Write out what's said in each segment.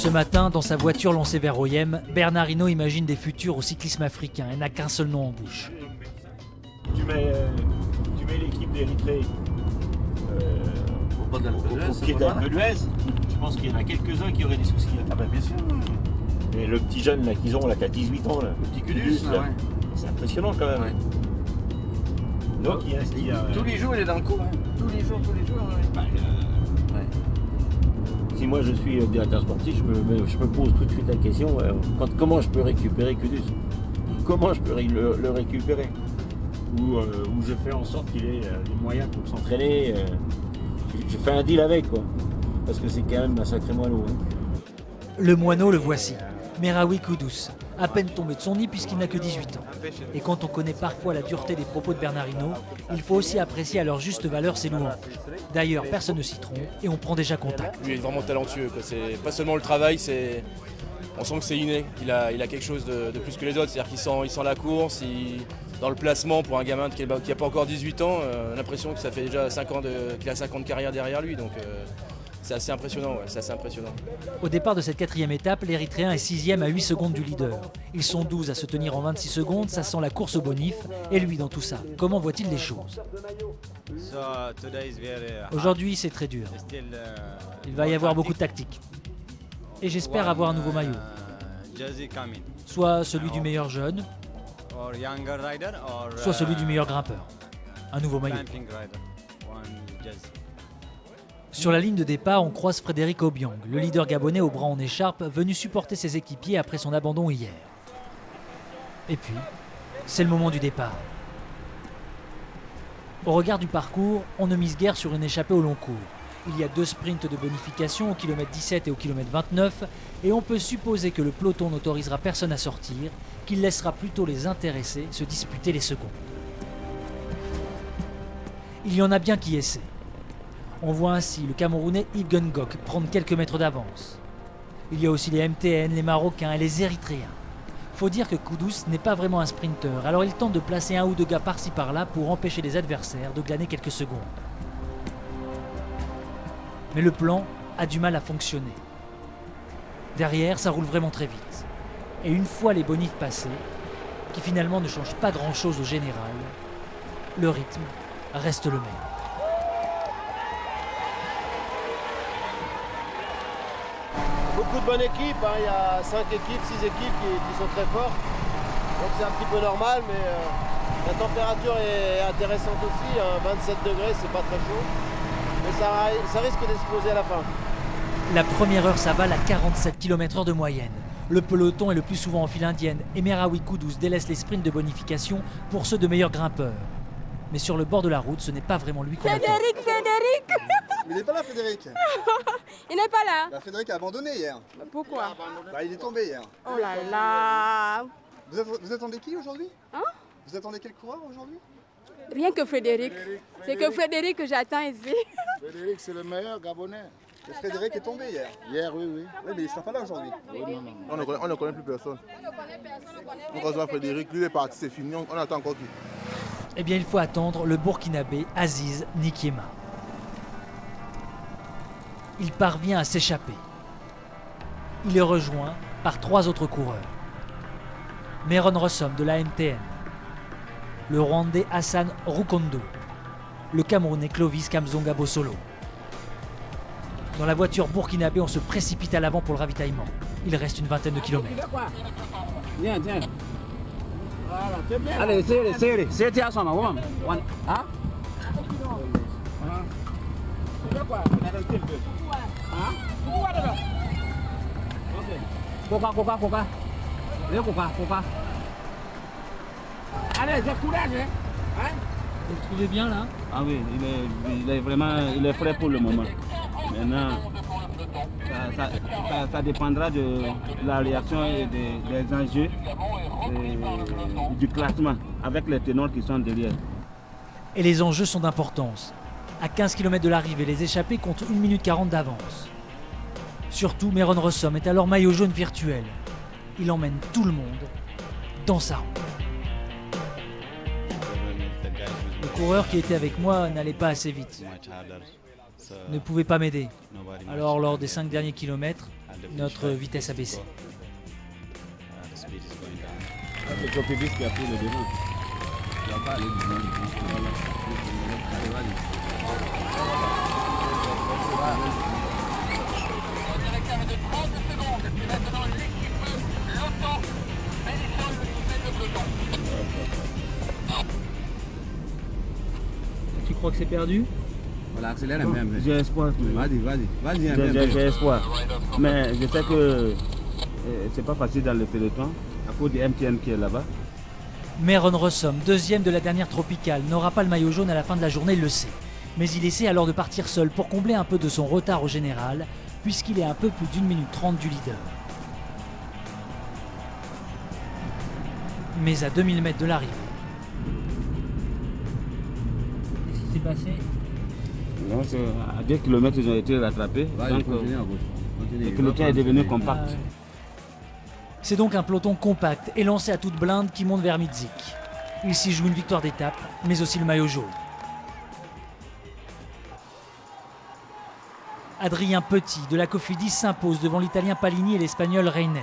Ce matin, dans sa voiture lancée vers Oyem, Bernard Hinault imagine des futurs au cyclisme africain et n'a qu'un seul nom en bouche. Tu mets l'équipe d'Érythrée au pied d'Alpe d'Huez, je pense qu'il y en a quelques-uns qui auraient des soucis. Là. Ah bah bien sûr. Et le petit jeune là qu'ils ont là, qui a 18 ans, là, le petit Cudus, là, ouais. C'est impressionnant quand même. Ouais. Donc il y a Tous les jours il est dans le coup. Hein. Tous les jours. Ouais. Si moi je suis directeur sportif, je me pose tout de suite la question, comment je peux récupérer Cudus? Comment je peux le récupérer? Ou je fais en sorte qu'il ait les moyens pour s'entraîner. Je fais un deal avec, quoi. Parce que c'est quand même un sacré moineau. Hein. Le moineau, le voici. Meraoui Kudus, à peine tombé de son nid puisqu'il n'a que 18 ans. Et quand on connaît parfois la dureté des propos de Bernard Hinault, il faut aussi apprécier à leur juste valeur ses louanges. D'ailleurs, personne ne s'y trompe et on prend déjà contact. Lui est vraiment talentueux. C'est pas seulement le travail, on sent que c'est inné. Il a quelque chose de plus que les autres. C'est-à-dire qu'il sent la course, dans le placement pour un gamin qui n'a pas encore 18 ans, on a l'impression que ça fait déjà 5 ans qu'il a 5 ans de carrière derrière lui. Donc c'est assez impressionnant, ouais, c'est assez impressionnant. Au départ de cette 4e étape, l'Érythréen est 6e à 8 secondes du leader. Ils sont 12 à se tenir en 26 secondes, ça sent la course au bonif. Et lui dans tout ça, comment voit-il les choses? Aujourd'hui c'est très dur. Il va y avoir beaucoup de tactique. Et j'espère avoir un nouveau maillot. Soit celui du meilleur jeune, soit celui du meilleur grimpeur. Un nouveau maillot. Sur la ligne de départ, on croise Frédéric Obiang, le leader gabonais au bras en écharpe, venu supporter ses équipiers après son abandon hier. Et puis, c'est le moment du départ. Au regard du parcours, on ne mise guère sur une échappée au long cours. Il y a 2 sprints de bonification au kilomètre 17 et au kilomètre 29, et on peut supposer que le peloton n'autorisera personne à sortir, qu'il laissera plutôt les intéressés se disputer les secondes. Il y en a bien qui essaient. On voit ainsi le Camerounais Yves Ngok prendre quelques mètres d'avance. Il y a aussi les MTN, les Marocains et les Érythréens. Faut dire que Kudus n'est pas vraiment un sprinter, alors il tente de placer 1 ou 2 gars par-ci par-là pour empêcher les adversaires de glaner quelques secondes. Mais le plan a du mal à fonctionner. Derrière, ça roule vraiment très vite. Et une fois les bonifs passés, qui finalement ne changent pas grand-chose au général, le rythme reste le même. Beaucoup de bonnes équipes, hein. Il y a 5 équipes, 6 équipes qui sont très fortes. Donc c'est un petit peu normal, mais la température est intéressante aussi. 27 degrés, c'est pas très chaud. Mais ça risque d'exploser à la fin. La première heure s'avale à 47 km/h de moyenne. Le peloton est le plus souvent en file indienne et Meraoui Kudus délaisse les sprints de bonification pour ceux de meilleurs grimpeurs. Mais sur le bord de la route, ce n'est pas vraiment lui qu'on attend. Frédéric Mais il n'est pas là, Frédéric. Il n'est pas là. Bah, Frédéric a abandonné hier. Pourquoi? Bah, il est tombé hier. Oh là là. Vous attendez qui aujourd'hui? Hein? Vous attendez quel coureur aujourd'hui? Rien que Frédéric. C'est que Frédéric que j'attends ici. Frédéric, c'est le meilleur Gabonais. Et Frédéric est tombé hier. Hier, oui. Oui, mais il ne sera pas là aujourd'hui. Oui, non. On ne connaît plus personne. On reçoit Frédéric, lui il est parti, c'est fini, on attend encore qui? Eh bien, il faut attendre le Burkinabé Aziz Nikiema. Il parvient à s'échapper. Il est rejoint par 3 autres coureurs. Meron Rossom de la MTN, le Rwandais Hassan Rukondo, le Camerounais Clovis Kamzonga Bossolo. Dans la voiture burkinabé, on se précipite à l'avant pour le ravitaillement. Il reste une vingtaine de kilomètres. Viens. Voilà, allez, c'est à son moment. Hein? Coca. Allez, j'ai courage, hein? Vous le trouvez bien là? Ah oui, il est frais pour le moment. Maintenant, ça dépendra de la réaction et des enjeux et du classement avec les ténors qui sont derrière. Et les enjeux sont d'importance. À 15 km de l'arrivée, les échappés comptent 1 minute 40 d'avance. Surtout, Meron Rossom est alors maillot jaune virtuel. Il emmène tout le monde dans sa roue. Le coureur qui était avec moi n'allait pas assez vite. ne pouvait pas m'aider. Alors lors des 5 derniers kilomètres, notre vitesse a baissé. C'est Copébis qui a pris le devant. Il va pas aller devant. Tu crois que c'est perdu? Voilà, accélère un peu. J'ai espoir. Vas-y. J'ai espoir. Mais je sais que c'est pas facile dans le peloton à cause du MTN qui est là-bas. Meron Rossom, deuxième de la dernière tropicale, n'aura pas le maillot jaune à la fin de la journée, il le sait. Mais il essaie alors de partir seul pour combler un peu de son retard au général, puisqu'il est à un peu plus d'1 minute 30 du leader. Mais à 2000 mètres de l'arrivée. Qu'est-ce qui s'est passé? Non, à 2 km, ils ont été rattrapés. Donc, le peloton est devenu compact. C'est donc un peloton compact et lancé à toute blinde qui monte vers Midzik. Il s'y joue une victoire d'étape, mais aussi le maillot jaune. Adrien Petit de la Cofidis s'impose devant l'Italien Palini et l'Espagnol Reines.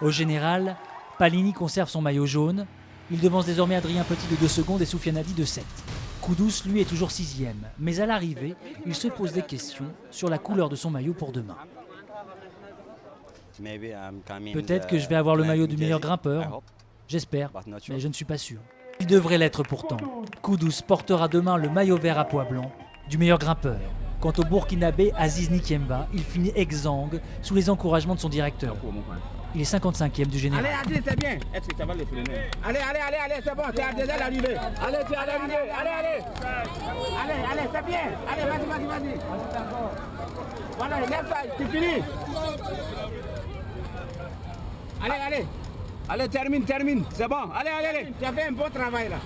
Au général, Palini conserve son maillot jaune. Il devance désormais Adrien Petit de 2 secondes et Soufiane Hadi de 7. Koudous, lui, est toujours 6e. Mais à l'arrivée, il se pose des questions sur la couleur de son maillot pour demain. Peut-être que je vais avoir le maillot du meilleur grimpeur. J'espère, mais je ne suis pas sûr. Il devrait l'être pourtant. Koudous portera demain le maillot vert à pois blanc du meilleur grimpeur. Quant au Burkinabé Aziz Nikemba, il finit exsangue sous les encouragements de son directeur. Il est 55e du général. Allez, Aziz, c'est bien. Est-ce que ça va le freiner? Allez, c'est bon, c'est déjà l'arrivée. Allez, c'est à l'arrivée. Allez, c'est bien. Allez, vas-y. Voilà, lève-toi, c'est fini. Allez, termine, c'est bon. Allez, tu as fait un bon travail là.